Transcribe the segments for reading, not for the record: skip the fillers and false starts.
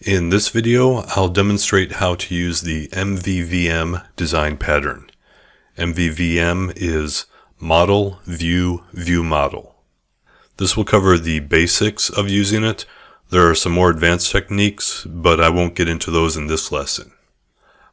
In this video, I'll demonstrate how to use the MVVM design pattern. MVVM is Model-View-ViewModel. This will cover the basics of using it. There are some more advanced techniques, but I won't get into those in this lesson.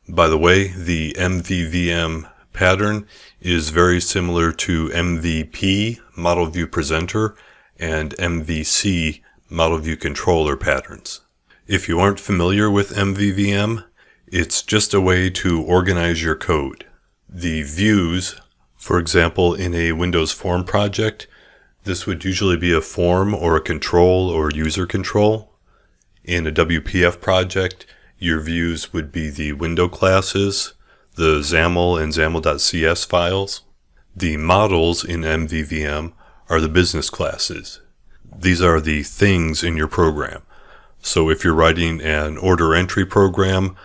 By the way, the MVVM pattern is very similar to MVP, Model View Presenter, and MVC, Model View Controller patterns. If you aren't familiar with MVVM, it's just a way to organize your code. The views, for example, in a Windows form project, this would usually be a form or a control or user control. In a WPF project, your views would be the window classes, the XAML and XAML.cs files. The models in MVVM are the business classes. These are the things in your program. So if you're writing an order entry program,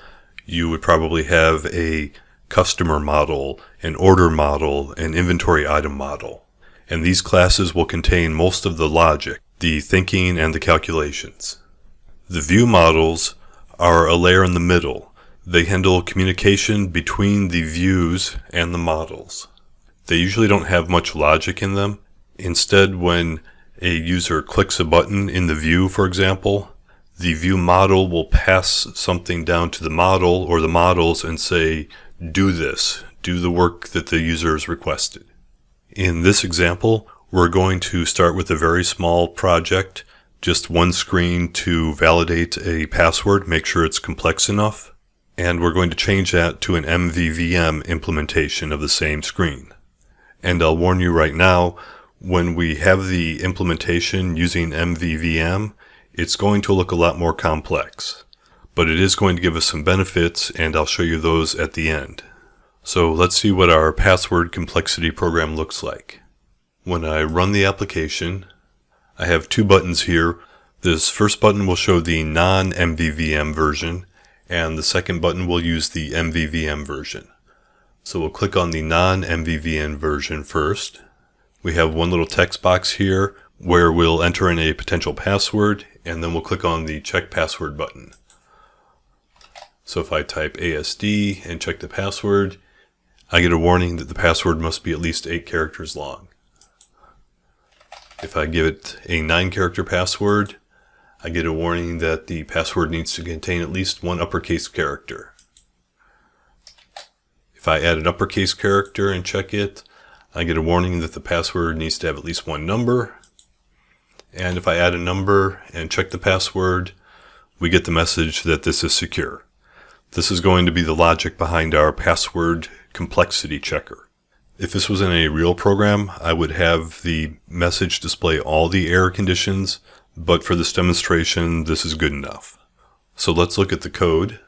you would probably have a customer model, an order model, an inventory item model. And these classes will contain most of the logic, the thinking, and the calculations. The view models are a layer in the middle. They handle communication between the views and the models. They usually don't have much logic in them. Instead, when a user clicks a button in the view, for example, the view model will pass something down to the model or the models and say, do this, do the work that the user has requested. In this example, we're going to start with a very small project, just one screen to validate a password, make sure it's complex enough, and we're going to change that to an MVVM implementation of the same screen. And I'll warn you right now, when we have the implementation using MVVM, it's going to look a lot more complex, but it is going to give us some benefits, and I'll show you those at the end. So let's see what our password complexity program looks like. When I run the application, I have two buttons here. This first button will show the non-MVVM version, and the second button will use the MVVM version. So we'll click on the non-MVVM version first. We have one little text box here where we'll enter in a potential password, and then we'll click on the check password button. So if I type ASD and check the password, I get a warning that the password must be at least 8 characters long. If I give it a 9-character password, I get a warning that the password needs to contain at least one uppercase character. If I add an uppercase character and check it, I get a warning that the password needs to have at least one number. And if I add a number and check the password, we get the message that this is secure. This is going to be the logic behind our password complexity checker. If this was in a real program, I would have the message display all the error conditions, but for this demonstration, this is good enough. So let's look at the code.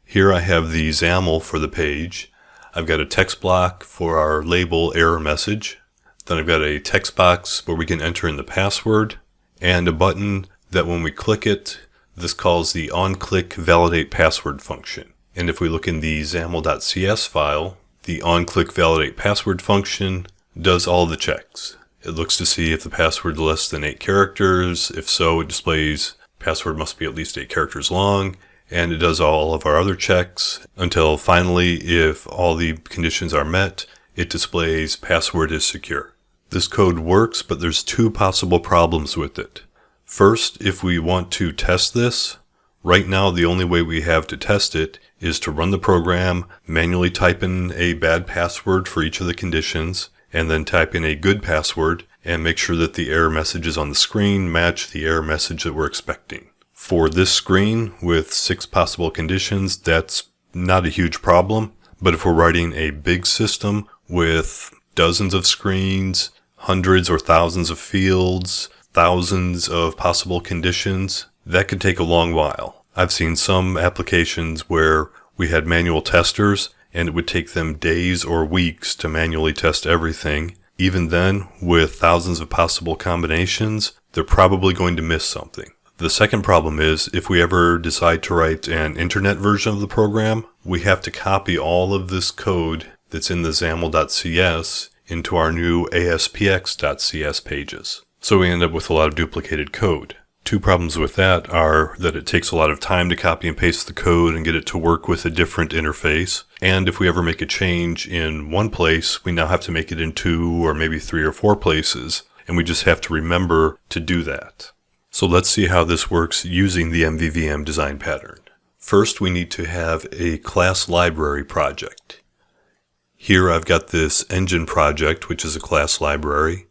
Here I have the XAML for the page. I've got a text block for our label error message. Then I've got a text box where we can enter in the password, and a button that when we click it, this calls the onClick validate password function. And if we look in the XAML.cs file, the onClick validate password function does all the checks. It looks to see if the password is less than 8 characters. If so, it displays password must be at least 8 characters long, and it does all of our other checks until finally, if all the conditions are met, it displays password is secure. This code works, but there's two possible problems with it. First, if we want to test this, right now the only way we have to test it is to run the program, manually type in a bad password for each of the conditions, and then type in a good password and make sure that the error messages on the screen match the error message that we're expecting. For this screen with 6 possible conditions, that's not a huge problem, but if we're writing a big system with dozens of screens, hundreds or thousands of fields, thousands of possible conditions, that could take a long while. I've seen some applications where we had manual testers and it would take them days or weeks to manually test everything. Even then, with thousands of possible combinations, they're probably going to miss something. The second problem is if we ever decide to write an internet version of the program, we have to copy all of this code that's in the XAML.cs into our new ASPX.cs pages. So we end up with a lot of duplicated code. Two problems with that are that it takes a lot of time to copy and paste the code and get it to work with a different interface. And if we ever make a change in one place, we now have to make it in 2 or maybe 3 or 4 places. And we just have to remember to do that. So let's see how this works using the MVVM design pattern. First, we need to have a class library project. Here I've got this engine project, which is a class library.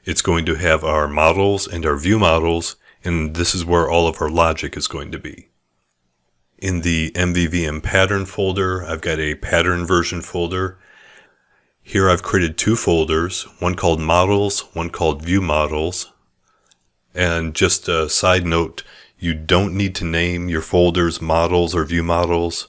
It's going to have our models and our view models, and this is where all of our logic is going to be. In the MVVM pattern folder, I've got a pattern version folder. Here I've created 2 folders, one called models, one called view models. And just a side note, you don't need to name your folders models or view models.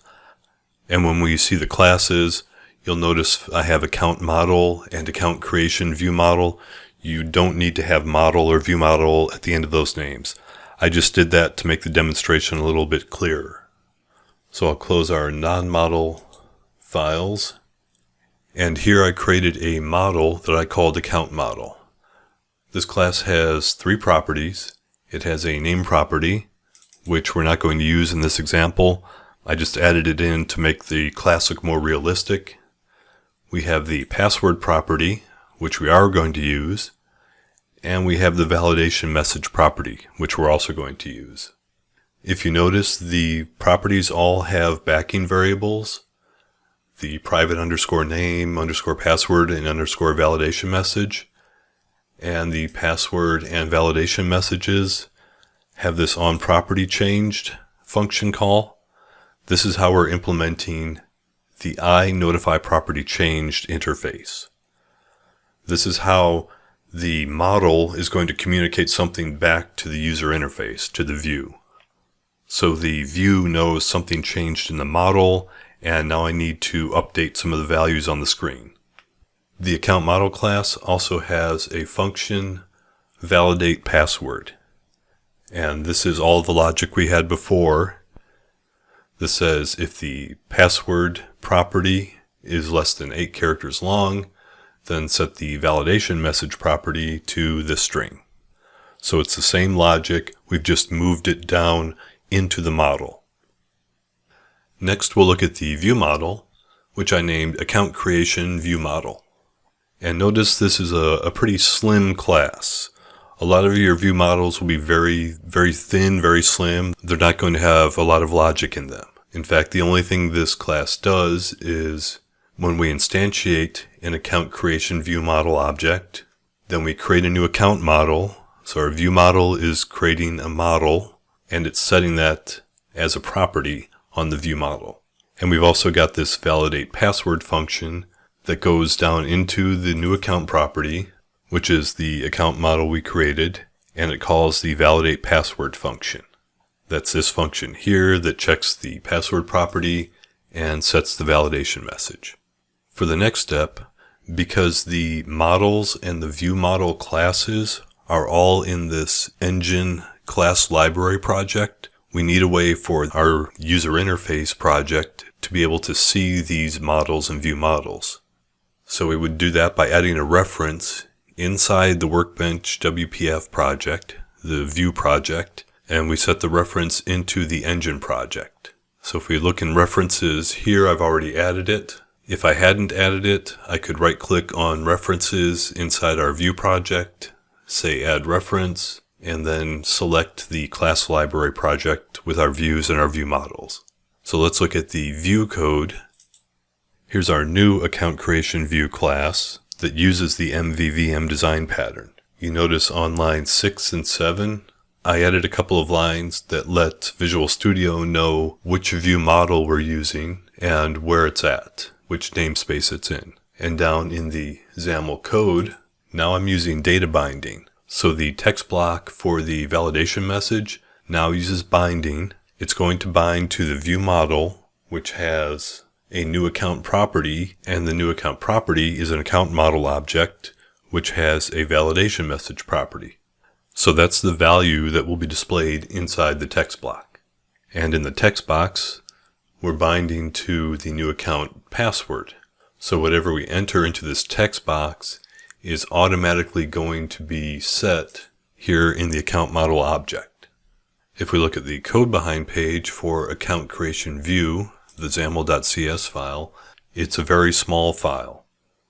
And when we see the classes, you'll notice I have account model and account creation view model. You don't need to have model or view model at the end of those names. I just did that to make the demonstration a little bit clearer. So I'll close our non-model files. And here I created a model that I called account model. This class has 3 properties. It has a name property, which we're not going to use in this example. I just added it in to make the class look more realistic. We have the password property, which we are going to use, and we have the validation message property, which we're also going to use. If you notice, the properties all have backing variables, the private underscore name, underscore password, and underscore validation message, and the password and validation messages have this onPropertyChanged function call. This is how we're implementing the iNotifyPropertyChanged interface. This is how the model is going to communicate something back to the user interface, to the view. So the view knows something changed in the model, and now I need to update some of the values on the screen. The account model class also has a function, validate password. And this is all the logic we had before. This says if the password property is less than 8 characters long, then set the validation message property to this string. So it's the same logic, we've just moved it down into the model. Next we'll look at the view model, which I named account creation view model. And notice this is a pretty slim class. A lot of your view models will be very, very thin, very slim. They're not going to have a lot of logic in them. In fact, the only thing this class does is when we instantiate an account creation view model object, then we create a new account model. So our view model is creating a model, and it's setting that as a property on the view model. And we've also got this validate password function that goes down into the new account property, which is the account model we created, and it calls the validate password function. That's this function here that checks the password property and sets the validation message. For the next step, because the models and the view model classes are all in this engine class library project, we need a way for our user interface project to be able to see these models and view models. So we would do that by adding a reference inside the Workbench WPF project, the view project, and we set the reference into the engine project. So if we look in references here, I've already added it. If I hadn't added it, I could right click on references inside our view project, say add reference, and then select the class library project with our views and our view models. So let's look at the view code. Here's our new account creation view class that uses the MVVM design pattern. You notice on lines 6 and 7, I added a couple of lines that let Visual Studio know which view model we're using and where it's at, which namespace it's in. And down in the XAML code, now I'm using data binding. So the text block for the validation message now uses binding. It's going to bind to the view model, which has a new account property, and the new account property is an account model object, which has a validation message property. So that's the value that will be displayed inside the text block. And in the text box, we're binding to the new account password. So whatever we enter into this text box is automatically going to be set here in the account model object. If we look at the code behind page for account creation view, the XAML.cs file, it's a very small file.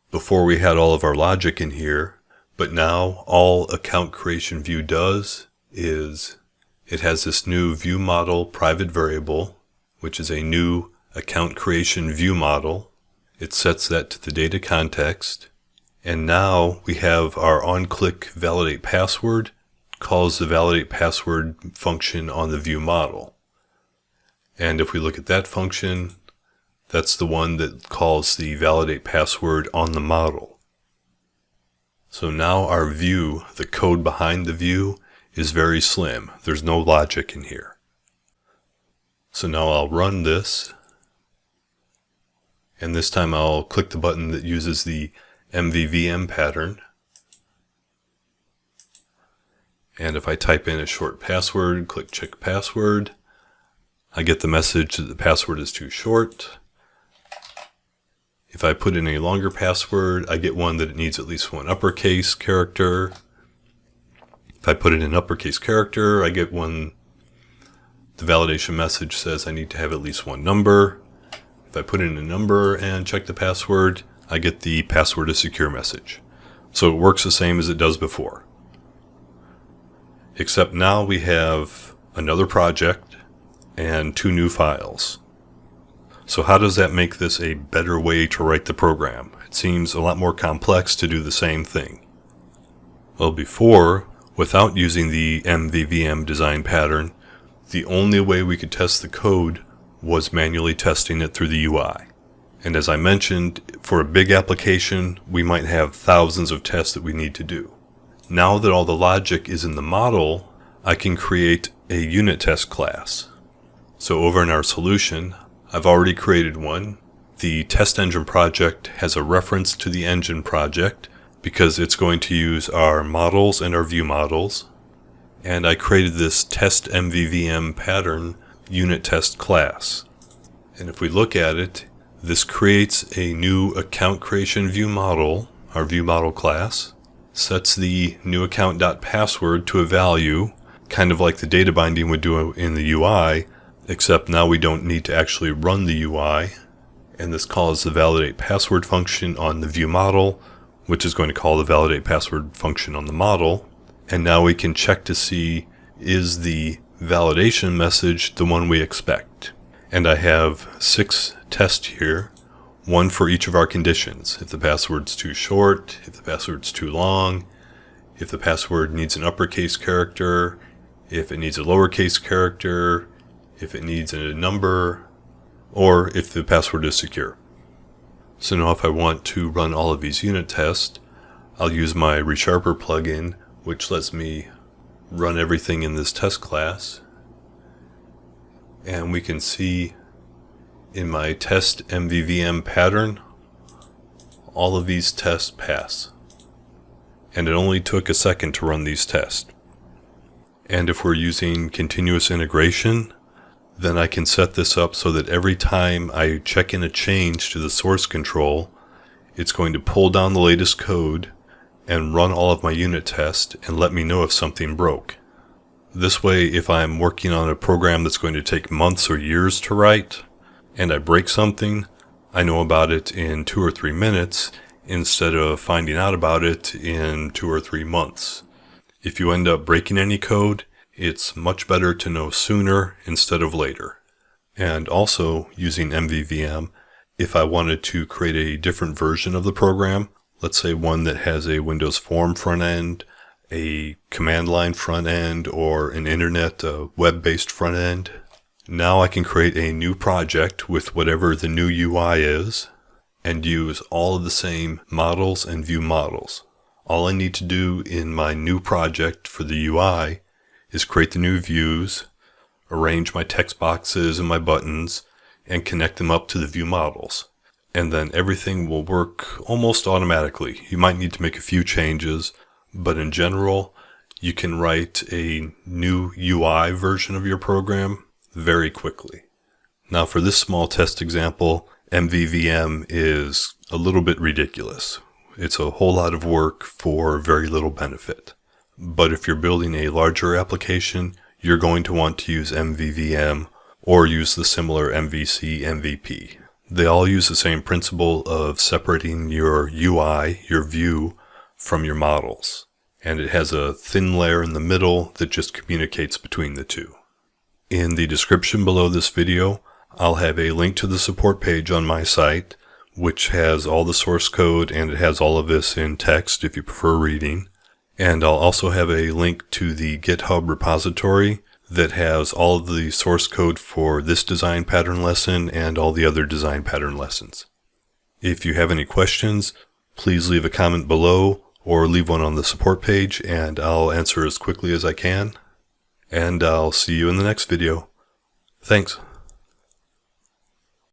Before we had all of our logic in here, but now all account creation view does is it has this new view model private variable, which is a new account creation view model. It sets that to the data context. And now we have our on-click validate password calls the validate password function on the view model. And if we look at that function, that's the one that calls the validate password on the model. So now our view, the code behind the view, is very slim. There's no logic in here. So now I'll run this, and this time I'll click the button that uses the MVVM pattern. And if I type in a short password, click check password, I get the message that the password is too short. If I put in a longer password, I get one that it needs at least one uppercase character. If I put in an uppercase character, I get one, the validation message says I need to have at least one number. If I put in a number and check the password, I get the password is secure message. So it works the same as it does before. Except now we have another project and two new files. So how does that make this a better way to write the program? It seems a lot more complex to do the same thing. Well, before, without using the MVVM design pattern, the only way we could test the code was manually testing it through the UI. And as I mentioned, for a big application, we might have thousands of tests that we need to do. Now that all the logic is in the model, I can create a unit test class. So over in our solution, I've already created one. The test engine project has a reference to the engine project because it's going to use our models and our view models. And I created this test MVVM pattern unit test class. And if we look at it, this creates a new account creation view model, our view model class, sets the new account.password to a value, kind of like the data binding would do in the UI, except now we don't need to actually run the UI, and this calls the validate password function on the view model, which is going to call the validate password function on the model. And now we can check to see, is the validation message the one we expect? And I have 6 tests here, one for each of our conditions. If the password's too short, if the password's too long, if the password needs an uppercase character, if it needs a lowercase character, if it needs a number, or if the password is secure. So now if I want to run all of these unit tests, I'll use my ReSharper plugin, which lets me run everything in this test class. And we can see in my test MVVM pattern, all of these tests pass. And it only took a second to run these tests. And if we're using continuous integration, then I can set this up so that every time I check in a change to the source control, it's going to pull down the latest code and run all of my unit tests and let me know if something broke. This way, if I'm working on a program that's going to take months or years to write, and I break something, I know about it in 2 or 3 minutes instead of finding out about it in 2 or 3 months. If you end up breaking any code, it's much better to know sooner instead of later. And also, using MVVM, if I wanted to create a different version of the program, let's say one that has a Windows Form front end, a command line front end, or an internet web-based front end, now I can create a new project with whatever the new UI is and use all of the same models and view models. All I need to do in my new project for the UI is create the new views, arrange my text boxes and my buttons, and connect them up to the view models. And then everything will work almost automatically. You might need to make a few changes, but in general, you can write a new UI version of your program very quickly. Now for this small test example, MVVM is a little bit ridiculous. It's a whole lot of work for very little benefit. but if you're building a larger application, you're going to want to use MVVM or use the similar MVC MVP. They all use the same principle of separating your UI, your view, from your models. And it has a thin layer in the middle that just communicates between the two. In the description below this video, I'll have a link to the support page on my site, which has all the source code, and it has all of this in text if you prefer reading. And I'll also have a link to the GitHub repository that has all of the source code for this design pattern lesson and all the other design pattern lessons. If you have any questions, please leave a comment below or leave one on the support page, and I'll answer as quickly as I can. And I'll see you in the next video. Thanks.